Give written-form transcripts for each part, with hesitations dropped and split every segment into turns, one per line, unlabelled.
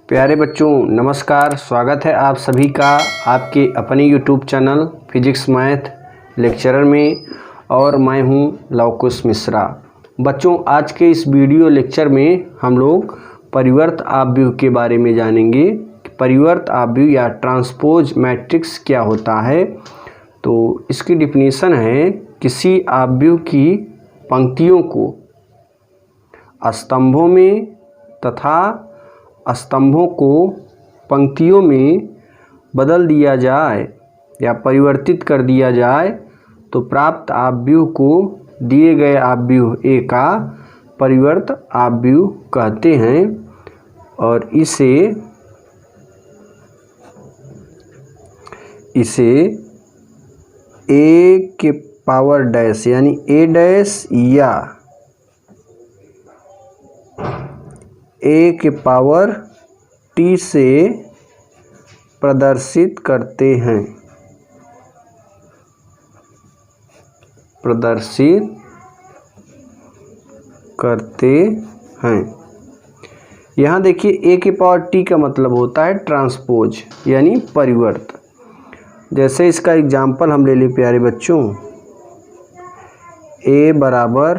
प्यारे बच्चों नमस्कार। स्वागत है आप सभी का आपके अपने YouTube channel physics math lecturer में, और मैं हूं लवकुश मिश्रा। बच्चों आज के इस वीडियो लेक्चर में हम लोग परिवर्त आव्यूह के बारे में जानेंगे। परिवर्त आव्यूह या ट्रांसपोज मैट्रिक्स क्या होता है। तो इसकी डिफिनीशन है, किसी आव्यूह की पंक्तियों को स्तंभों में तथा स्तंभों को पंक्तियों में बदल दिया जाए या परिवर्तित कर दिया जाए तो प्राप्त आव्यूह को दिए गए आव्यूह ए का परिवर्त आव्यूह कहते हैं। और इसे ए के पावर डैश यानी ए डैश या ए के पावर टी से प्रदर्शित करते हैं। यहाँ देखिए ए के पावर टी का मतलब होता है ट्रांसपोज यानी परिवर्त। जैसे इसका एग्जाम्पल हम ले लें प्यारे बच्चों, ए बराबर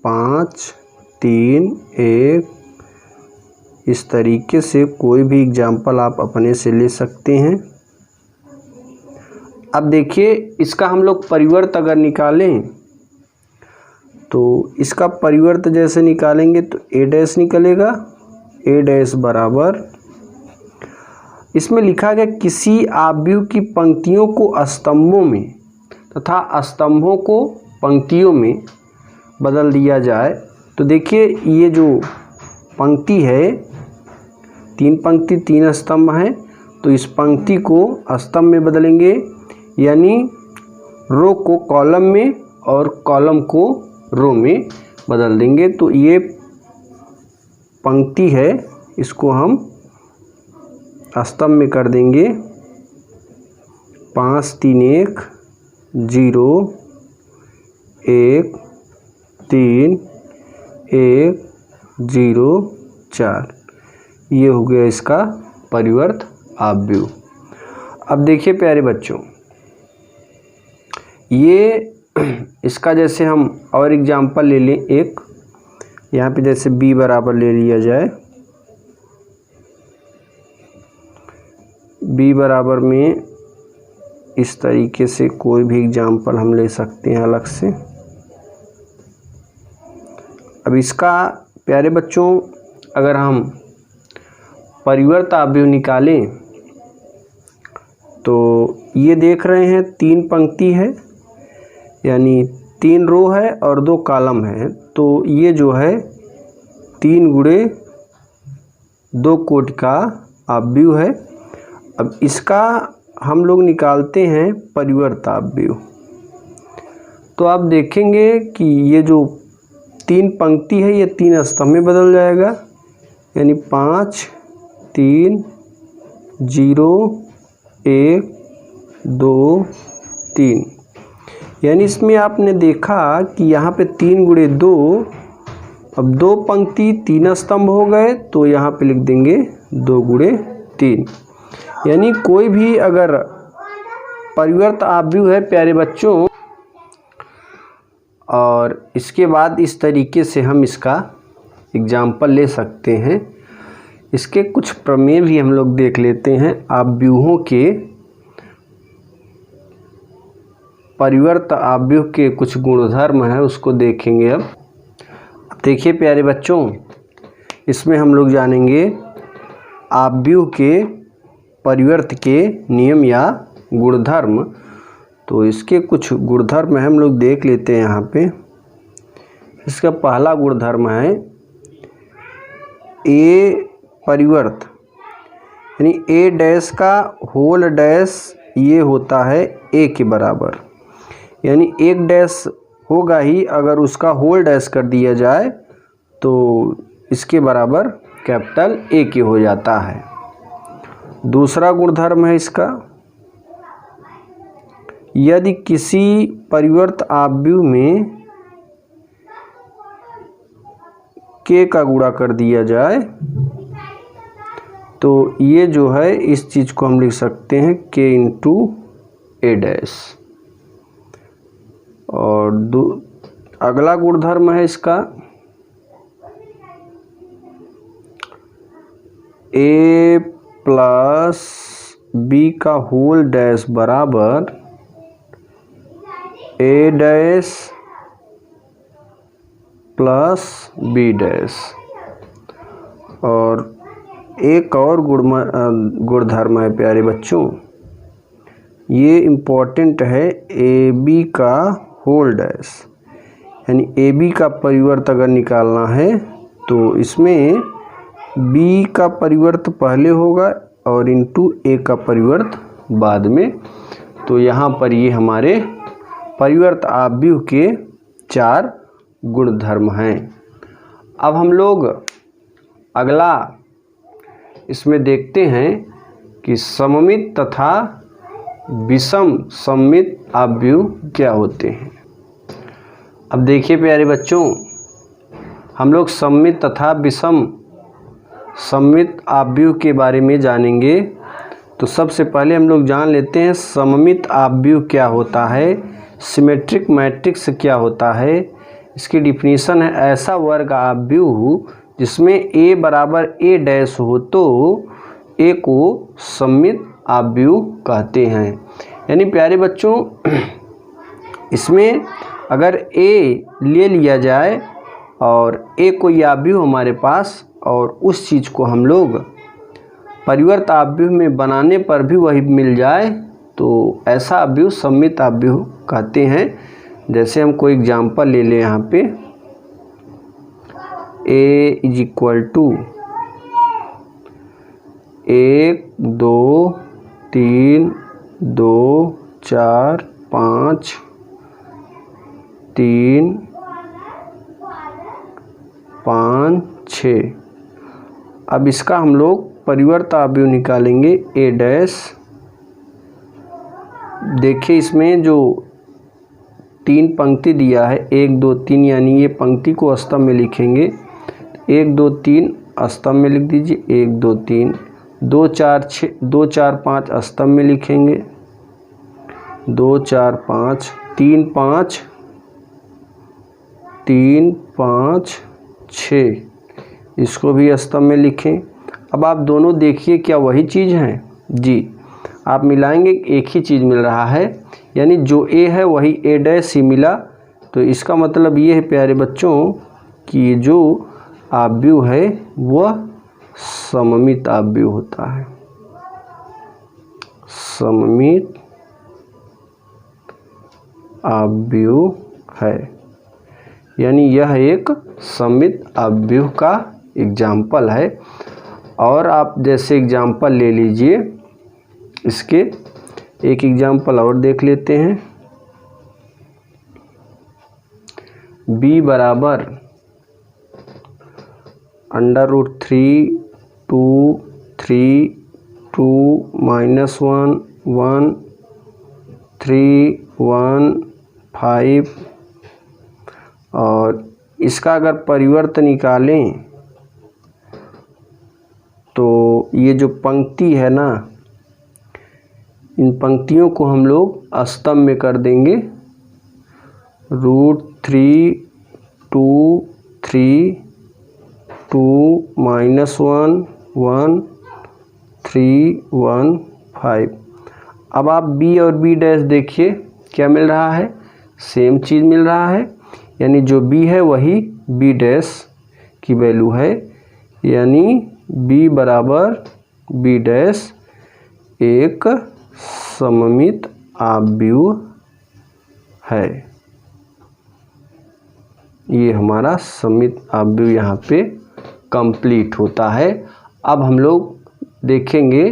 5 3 1। इस तरीके से कोई भी एग्जाम्पल आप अपने से ले सकते हैं। अब देखिए इसका हम लोग परिवर्त अगर निकालें तो इसका परिवर्त जैसे निकालेंगे तो ए डैश निकलेगा। ए डैश बराबर, इसमें लिखा गया किसी आव्यूह की पंक्तियों को स्तंभों में तथा स्तंभों को पंक्तियों में बदल दिया जाए। तो देखिए ये जो पंक्ति है, 3 पंक्ति 3 स्तंभ हैं, तो इस पंक्ति को स्तंभ में बदलेंगे, यानी रो को कॉलम में और कॉलम को रो में बदल देंगे। तो ये पंक्ति है, इसको हम स्तंभ में कर देंगे। 5 3 1 0 1 3 1 0 4। ये हो गया इसका परिवर्त आव्यूह। अब देखिए प्यारे बच्चों, ये इसका जैसे हम और एग्जाम्पल ले लें एक, यहाँ पे जैसे b बराबर ले लिया जाए। b बराबर में इस तरीके से कोई भी एग्जाम्पल हम ले सकते हैं अलग से। अब इसका प्यारे बच्चों अगर हम परिवर्त आव्यूह निकालें तो ये देख रहे हैं 3 पंक्ति है, यानी 3 रो है और 2 कॉलम है। तो ये जो है 3 गुणे 2 कोटि का आव्यूह है। अब इसका हम लोग निकालते हैं परिवर्त आव्यूह। तो आप देखेंगे कि ये जो 3 पंक्ति है ये 3 स्तंभ में बदल जाएगा, यानी 5 3 0 1 2 3। यानी इसमें आपने देखा कि यहाँ पे 3 गुणे 2, अब 2 पंक्ति 3 स्तंभ हो गए, तो यहाँ पे लिख देंगे 2 गुणे 3। यानी कोई भी अगर परिवर्त आव्यूह है प्यारे बच्चों, और इसके बाद इस तरीके से हम इसका एग्जाम्पल ले सकते हैं। इसके कुछ प्रमेय भी हम लोग देख लेते हैं। आव्यूहों के परिवर्त आव्यूह के कुछ गुणधर्म है, उसको देखेंगे। अब देखिए प्यारे बच्चों, इसमें हम लोग जानेंगे आव्यूह के परिवर्त के नियम या गुणधर्म। तो इसके कुछ गुणधर्म है, हम लोग देख लेते हैं यहाँ पे। इसका पहला गुणधर्म है ए परिवर्त, यानी ए डैश का होल डैश ये होता है ए के बराबर। यानी एक डैश होगा ही, अगर उसका होल डैश कर दिया जाए तो इसके बराबर कैपिटल ए के हो जाता है। दूसरा गुणधर्म है इसका, यदि किसी परिवर्त आव्यूह में के का गुणा कर दिया जाए तो ये जो है इस चीज़ को हम लिख सकते हैं k इंटू ए डैश। और अगला गुणधर्म है इसका a प्लस बी का होल डैश बराबर ए डैश प्लस बी डैश। और एक और गुणधर्म है प्यारे बच्चों, ये इम्पोर्टेंट है, ए बी का होल डैश। यानी ए बी का परिवर्त अगर निकालना है तो इसमें बी का परिवर्त पहले होगा और इंटू ए का परिवर्त बाद में। तो यहाँ पर ये हमारे परिवर्त आव्यूह के 4 गुणधर्म हैं। अब हम लोग अगला इसमें देखते हैं कि सममित तथा विषम सममित आव्यूह क्या होते हैं। अब देखिए प्यारे बच्चों, हम लोग सममित तथा विषम सममित आव्यूह के बारे में जानेंगे। तो सबसे पहले हम लोग जान लेते हैं सममित आव्यूह क्या होता है, सिमेट्रिक मैट्रिक्स क्या होता है। इसकी डिफिनीशन है ऐसा वर्ग आव्यूह जिसमें a बराबर a डैश हो तो a को सममित आव्यूह कहते हैं। यानी प्यारे बच्चों, इसमें अगर a ले लिया जाए और a कोई आव्यूह हमारे पास और उस चीज़ को हम लोग परिवर्त आव्यूह में बनाने पर भी वही मिल जाए तो ऐसा आव्यूह सममित आव्यूह कहते हैं। जैसे हम कोई एग्जाम्पल ले लें यहाँ पे, a इज इक्वल टू 1 2 3 2 4 5 3 5 6। अब इसका हम लोग परिवर्त आव्यूह निकालेंगे ए डैश। देखिए इसमें जो 3 पंक्ति दिया है 1 2 3, यानी ये पंक्ति को स्तंभ में लिखेंगे। 1 2 3 स्तंभ में लिख दीजिए, 1 2 3 2 4 6 2 4 5 स्तंभ में लिखेंगे, 2 4 5 3 5 3 5 6, इसको भी स्तंभ में लिखें। अब आप दोनों देखिए क्या वही चीज़ है जी, आप मिलाएंगे एक ही चीज़ मिल रहा है, यानी जो ए है वही ए डैश ही मिला। तो इसका मतलब ये है प्यारे बच्चों कि जो आव्यूह है वह सममित आव्यूह होता है, सममित आव्यूह है। यानी यह एक सममित आव्यूह का एग्जाम्पल है। और आप जैसे एग्जाम्पल ले लीजिए, इसके एक एग्जाम्पल और देख लेते हैं। b बराबर √3 2 3 2 -1 1 3 1 5। और इसका अगर परिवर्त निकालें तो ये जो पंक्ति है ना, इन पंक्तियों को हम लोग स्तंभ में कर देंगे। √3 2 3 2 -1 1 3 1 5। अब आप b और b डैश देखिए क्या मिल रहा है, सेम चीज़ मिल रहा है। यानी जो b है वही b डैश की वैल्यू है, यानी b बराबर b डैश एक सममित आव्यूह है। ये हमारा सममित आव्यूह यहाँ पे कंप्लीट होता है। अब हम लोग देखेंगे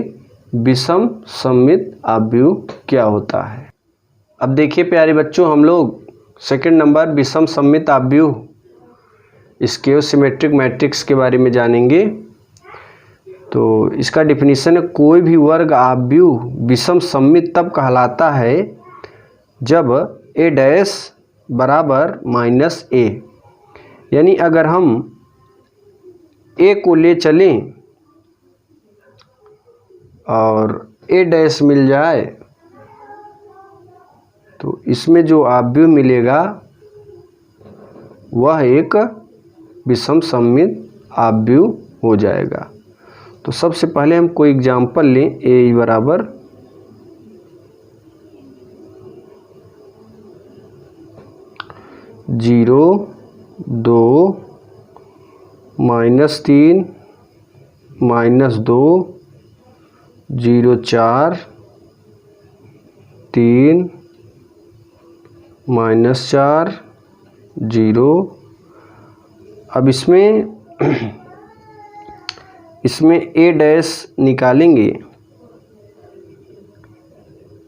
विषम सममित आव्यूह क्या होता है। अब देखिए प्यारे बच्चों, हम लोग सेकंड नंबर विषम सममित आव्यूह स्क्वायर सिमेट्रिक मैट्रिक्स के बारे में जानेंगे। तो इसका डिफिनीशन है कोई भी वर्ग आव्यूह विषम सममित तब कहलाता है जब ए डैश बराबर -a। यानी अगर हम a को ले चलें और ए डैश मिल जाए तो इसमें जो आव्यूह मिलेगा वह एक विषम सममित आव्यूह हो जाएगा। तो सबसे पहले हम कोई एग्जाम्पल लें। ए बराबर 0, 2, -3, -2, 0, 4, 3, -4, 0। अब इसमें ए डैश निकालेंगे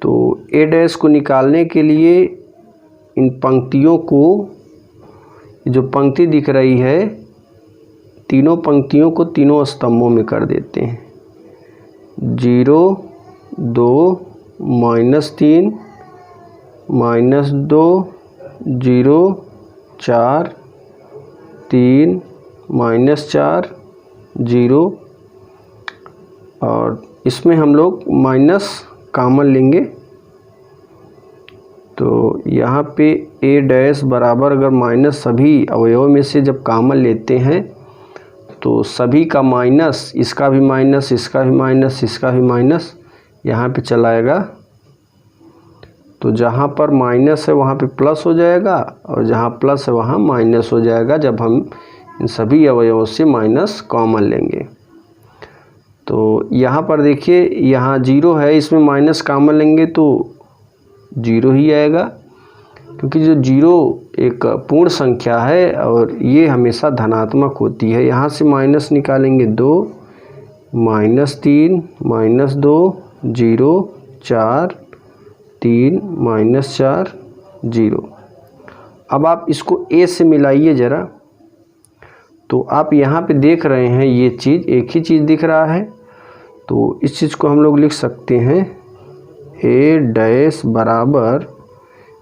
तो ए डैश को निकालने के लिए इन पंक्तियों को, जो पंक्ति दिख रही है, तीनों पंक्तियों को तीनों स्तंभों में कर देते हैं। 0, 2, -3, -2, 0, 4, 3, -4, 0। और इसमें हम लोग माइनस कॉमन लेंगे तो यहाँ पे ए डैश बराबर, अगर माइनस सभी अवयवों में से जब कॉमन लेते हैं तो सभी का माइनस, इसका भी माइनस, इसका भी माइनस, इसका भी माइनस यहाँ पे चलाएगा। तो जहाँ पर माइनस है वहाँ पे प्लस हो जाएगा और जहाँ प्लस है वहाँ माइनस हो जाएगा जब हम इन सभी अवयवों से माइनस कॉमन लेंगे। तो यहाँ पर देखिए, यहाँ 0 है, इसमें माइनस कॉमन लेंगे तो 0 ही आएगा, क्योंकि जो 0 एक पूर्ण संख्या है और ये हमेशा धनात्मक होती है। यहाँ से माइनस निकालेंगे 2, -3, -2, 0, 4, 3, -4, 0। अब आप इसको ए से मिलाइए ज़रा, तो आप यहाँ पे देख रहे हैं ये चीज़, एक ही चीज़ दिख रहा है। तो इस चीज़ को हम लोग लिख सकते हैं ए डैश बराबर,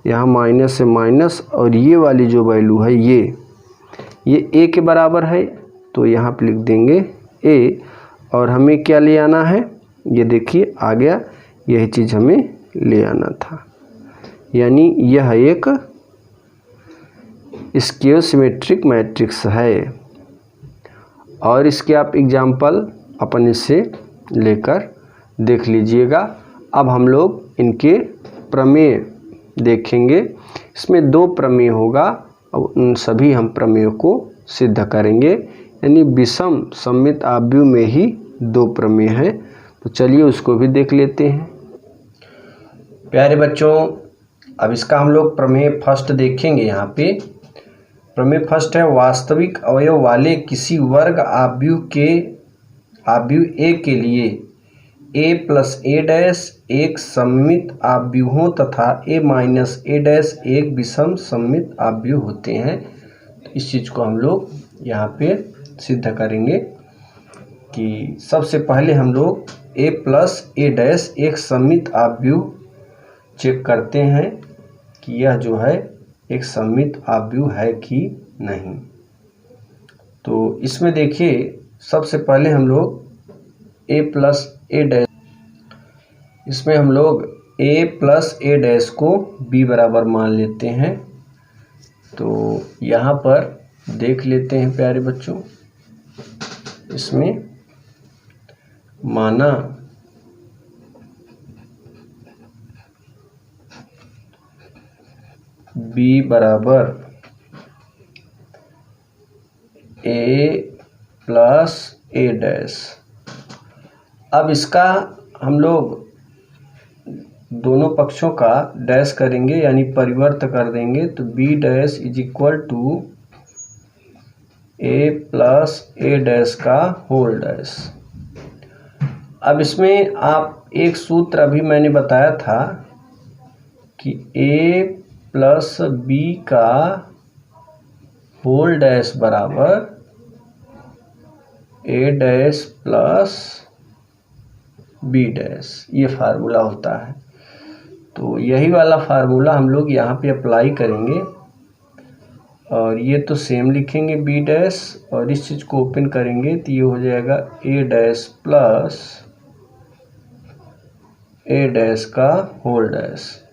यहाँ माइनस से माइनस, और ये वाली जो वैल्यू है ये ए के बराबर है, तो यहाँ पे लिख देंगे ए। और हमें क्या ले आना है, ये देखिए आ गया, यही चीज़ हमें ले आना था। यानी यह एक स्क्वायर सिमेट्रिक मैट्रिक्स है। और इसके आप एग्जाम्पल अपन इससे लेकर देख लीजिएगा। अब हम लोग इनके प्रमेय देखेंगे। इसमें 2 प्रमेय होगा और उन सभी हम प्रमेयों को सिद्ध करेंगे। यानी विषम सममित आव्यूह में ही 2 प्रमेय हैं। तो चलिए उसको भी देख लेते हैं। प्यारे बच्चों, अब इसका हम लोग प्रमेय फर्स्ट देखेंगे। यहाँ पे प्रमेय फर्स्ट है, वास्तविक अवयव वाले किसी वर्ग आव्यूह ए के लिए a प्लस ए डैश एक सममित आव्यूहों तथा a माइनस ए डैश एक विषम सममित आव्यूह होते हैं। तो इस चीज़ को हम लोग यहाँ पे सिद्ध करेंगे कि सबसे पहले हम लोग a प्लस ए डैश एक सममित आव्यूह चेक करते हैं कि यह जो है एक सममित आव्यूह है कि नहीं। तो इसमें देखिए, सबसे पहले हम लोग a प्लस ए डैश, इसमें हम लोग a प्लस ए डैश को b बराबर मान लेते हैं। तो यहाँ पर देख लेते हैं प्यारे बच्चों, इसमें माना b बराबर a प्लस ए डैश। अब इसका हम लोग दोनों पक्षों का डैश करेंगे, यानी परिवर्त कर देंगे। तो b dash is equal to a plus a dash का होल डैश। अब इसमें आप एक सूत्र अभी मैंने बताया था कि a प्लस b का होल डैश बराबर a dash plus b dash, ये फार्मूला होता है। तो यही वाला फार्मूला हम लोग यहाँ पे अप्लाई करेंगे और ये तो सेम लिखेंगे b डैश, और इस चीज़ को ओपन करेंगे तो ये हो जाएगा a dash plus a dash का होल डैश।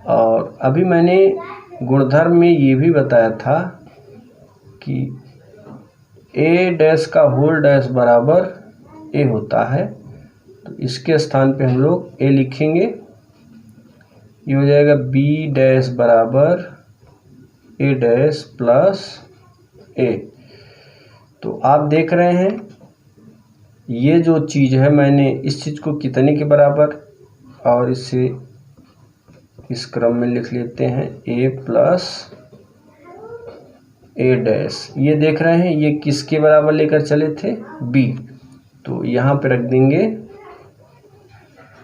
और अभी मैंने गुणधर्म में ये भी बताया था कि ए डैश का होल डैश बराबर ए होता है, तो इसके स्थान पे हम लोग ए लिखेंगे। ये हो जाएगा बी डैश बराबर ए डैश प्लस ए। तो आप देख रहे हैं ये जो चीज़ है, मैंने इस चीज़ को कितने के बराबर, और इसे इस क्रम में लिख लेते हैं ए प्लस ए डैश। ये देख रहे हैं ये किसके बराबर लेकर चले थे, बी। तो यहाँ पे रख देंगे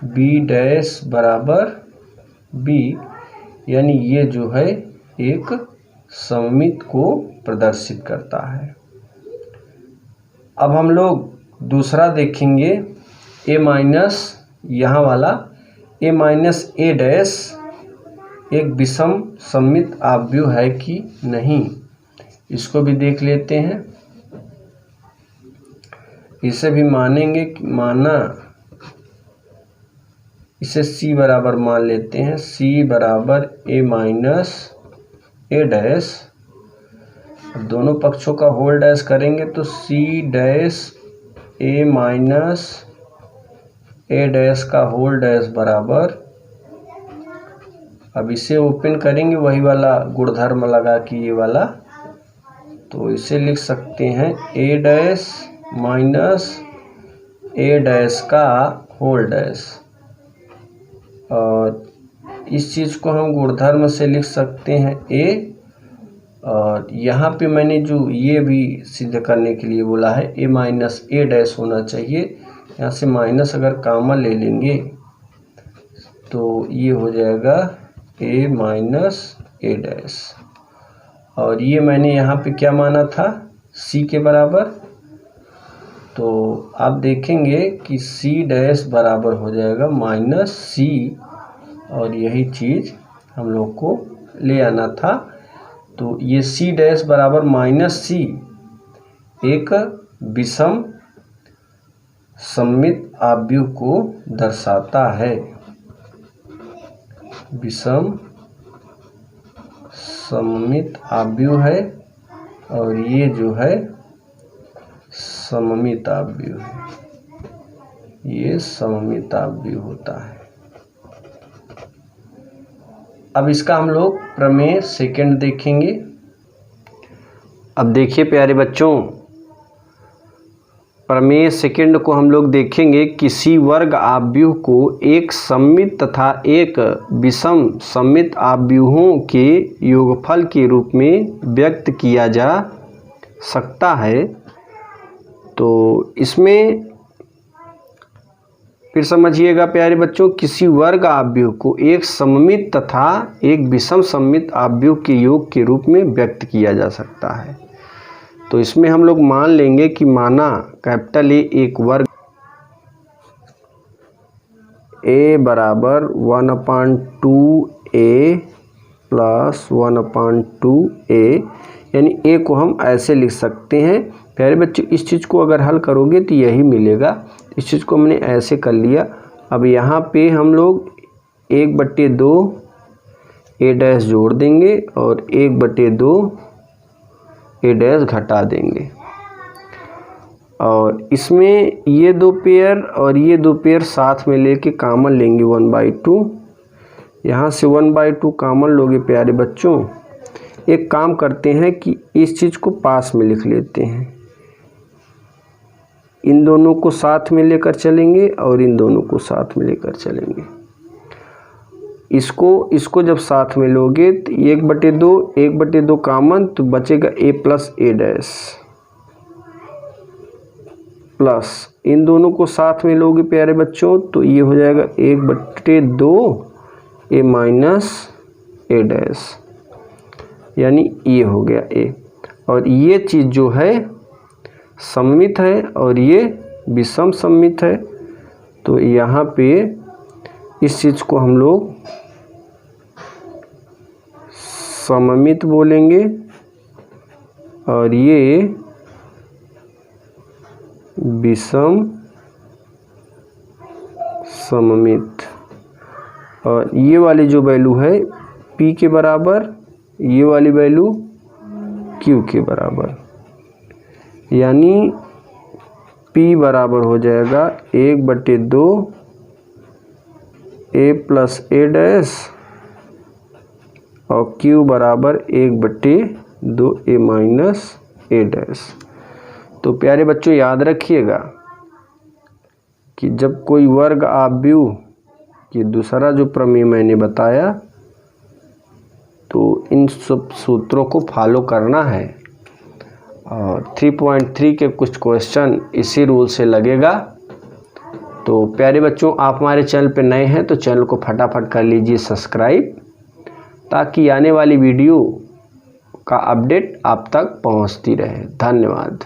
बी डैश बराबर बी, यानी ये जो है एक सममित को प्रदर्शित करता है। अब हम लोग दूसरा देखेंगे, ए माइनस, यहाँ वाला ए माइनस ए डैश एक विषम सममित आव्यूह है कि नहीं, इसको भी देख लेते हैं। इसे भी मानेंगे, माना इसे सी बराबर मान लेते हैं, सी बराबर ए माइनस ए डैश। दोनों पक्षों का होल डैश करेंगे तो सी डैश ए माइनस ए डैश का होल डैश बराबर, अब इसे ओपन करेंगे वही वाला गुणधर्म लगा कि ये वाला, तो इसे लिख सकते हैं ए डैश माइनस ए डैश का होल डैश। और इस चीज़ को हम गुणधर्म से लिख सकते हैं ए, और यहाँ पे मैंने जो ये भी सिद्ध करने के लिए बोला है ए माइनस ए डैश होना चाहिए, यहाँ से माइनस अगर कॉमन ले लेंगे तो ये हो जाएगा ए माइनस ए डैश। और ये मैंने यहाँ पे क्या माना था, सी के बराबर, तो आप देखेंगे कि सी डैश बराबर हो जाएगा माइनस सी, और यही चीज़ हम लोग को ले आना था। तो ये सी डैश बराबर माइनस सी एक विषम सममित आव्यूह को दर्शाता है, विषम सममित आव्यूह है, और ये जो है सममित आव्यूह है, ये सममित आव्यूह होता है। अब इसका हम लोग प्रमेय सेकंड देखेंगे। अब देखिए प्यारे बच्चों, प्रमेय सेकंड को हम लोग देखेंगे, किसी वर्ग आव्यूह को एक सममित तथा एक विषम सममित आव्यूहों के योगफल के रूप में व्यक्त किया जा सकता है। तो इसमें फिर समझिएगा प्यारे बच्चों, किसी वर्ग आव्यूह को एक सममित तथा एक विषम सममित आव्यूह के योग के रूप में व्यक्त किया जा सकता है। तो इसमें हम लोग मान लेंगे कि माना कैपिटल ए एक वर्ग, ए बराबर 1/2a प्लस 1/2a, यानी ए को हम ऐसे लिख सकते हैं। प्यारे बच्चों इस चीज़ को अगर हल करोगे तो यही मिलेगा। इस चीज़ को हमने ऐसे कर लिया। अब यहाँ पे हम लोग 1/2 ए डैश जोड़ देंगे और 1/2 ए डैश घटा देंगे, और इसमें ये दो पेयर और ये दो पेयर साथ में लेके कॉमन लेंगे 1/2। यहाँ से 1/2 कॉमन लोगे प्यारे बच्चों। एक काम करते हैं कि इस चीज़ को पास में लिख लेते हैं, इन दोनों को साथ में लेकर चलेंगे और इन दोनों को साथ में लेकर चलेंगे। इसको जब साथ में लोगे तो 1/2 कॉमन, तो बचेगा ए प्लस ए डैश, प्लस इन दोनों को साथ में लोगे प्यारे बच्चों तो ये हो जाएगा 1/2 ए माइनस ए डैश, यानी ये हो गया ए। और ये चीज़ जो है सममित है और ये विषम सममित है, तो यहाँ पे इस चीज़ को हम लोग सममित बोलेंगे और ये विषम सममित, और ये वाली जो वैल्यू है P के बराबर, ये वाली वैल्यू Q के बराबर, यानी P बराबर हो जाएगा 1/2 A प्लस A डैश और Q बराबर 1/2 A माइनस A डैश। तो प्यारे बच्चों याद रखिएगा कि जब कोई वर्ग आव्यूह, ये दूसरा जो प्रमेय मैंने बताया, तो इन सब सूत्रों को फॉलो करना है। और 3.3 के कुछ क्वेश्चन इसी रूल से लगेगा। तो प्यारे बच्चों, आप हमारे चैनल पे नए हैं तो चैनल को फटाफट कर लीजिए सब्सक्राइब, ताकि आने वाली वीडियो का अपडेट आप तक पहुंचती रहे। धन्यवाद।